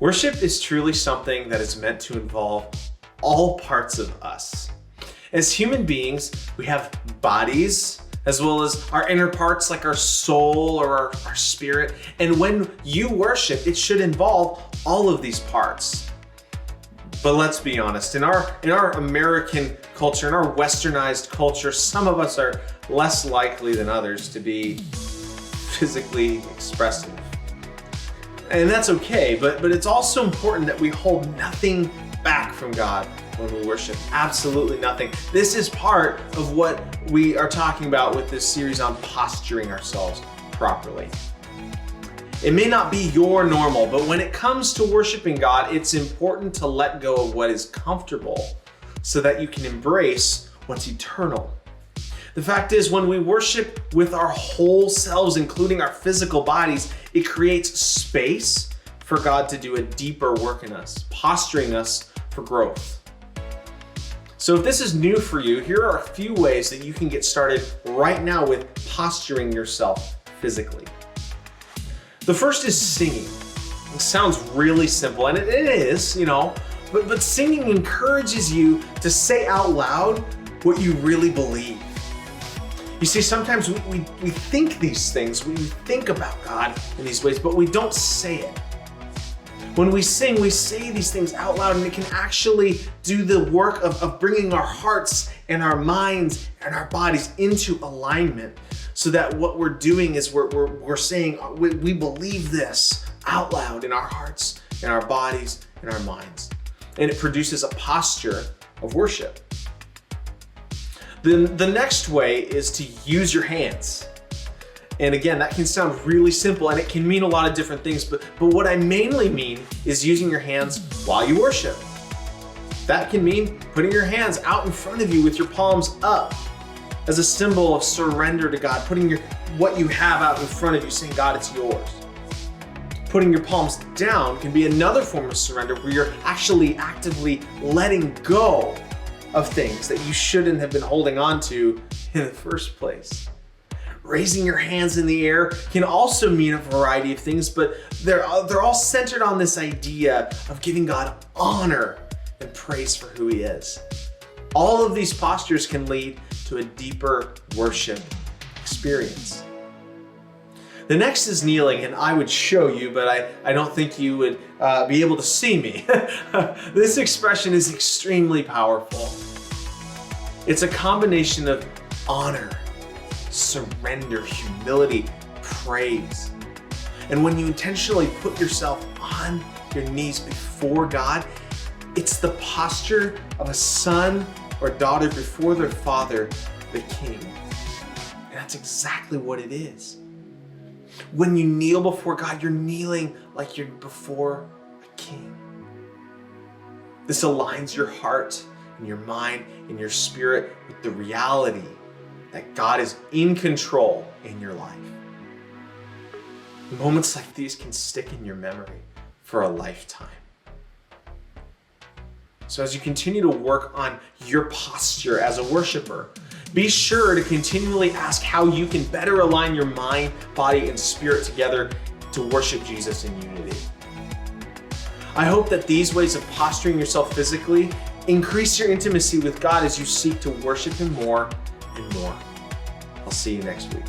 Worship is truly something that is meant to involve all parts of us. As human beings, we have bodies, as well as our inner parts like our soul or our spirit. And when you worship, it should involve all of these parts. But let's be honest, in our American culture, in our westernized culture, some of us are less likely than others to be physically expressive. And that's okay, but it's also important that we hold nothing back from God when we worship. Absolutely nothing. This is part of what we are talking about with this series on posturing ourselves properly. It may not be your normal, but when it comes to worshiping God, it's important to let go of what is comfortable so that you can embrace what's eternal. The fact is, when we worship with our whole selves, including our physical bodies, it creates space for God to do a deeper work in us, posturing us for growth. So if this is new for you, here are a few ways that you can get started right now with posturing yourself physically. The first is singing. It sounds really simple, and it is, but singing encourages you to say out loud what you really believe. You see, sometimes we think these things, we think about God in these ways, but we don't say it. When we sing, we say these things out loud, and it can actually do the work of bringing our hearts and our minds and our bodies into alignment, so that what we're doing is we're saying we believe this out loud in our hearts, in our bodies, in our minds. And it produces a posture of worship. Then the next way is to use your hands. And again, that can sound really simple, and it can mean a lot of different things, but what I mainly mean is using your hands while you worship. That can mean putting your hands out in front of you with your palms up as a symbol of surrender to God, putting what you have out in front of you, saying, God, it's yours. Putting your palms down can be another form of surrender, where you're actually actively letting go of things that you shouldn't have been holding on to in the first place. Raising your hands in the air can also mean a variety of things, but they're all centered on this idea of giving God honor and praise for who He is. All of these postures can lead to a deeper worship experience. The next is kneeling, and I would show you, but I don't think you would be able to see me. This expression is extremely powerful. It's a combination of honor, surrender, humility, praise. And when you intentionally put yourself on your knees before God, it's the posture of a son or daughter before their father, the king. And that's exactly what it is. When you kneel before God, you're kneeling like you're before a king. This aligns your heart and your mind and your spirit with the reality that God is in control in your life. Moments like these can stick in your memory for a lifetime. So as you continue to work on your posture as a worshiper, be sure to continually ask how you can better align your mind, body, and spirit together to worship Jesus in unity. I hope that these ways of posturing yourself physically increase your intimacy with God as you seek to worship Him more and more. I'll see you next week.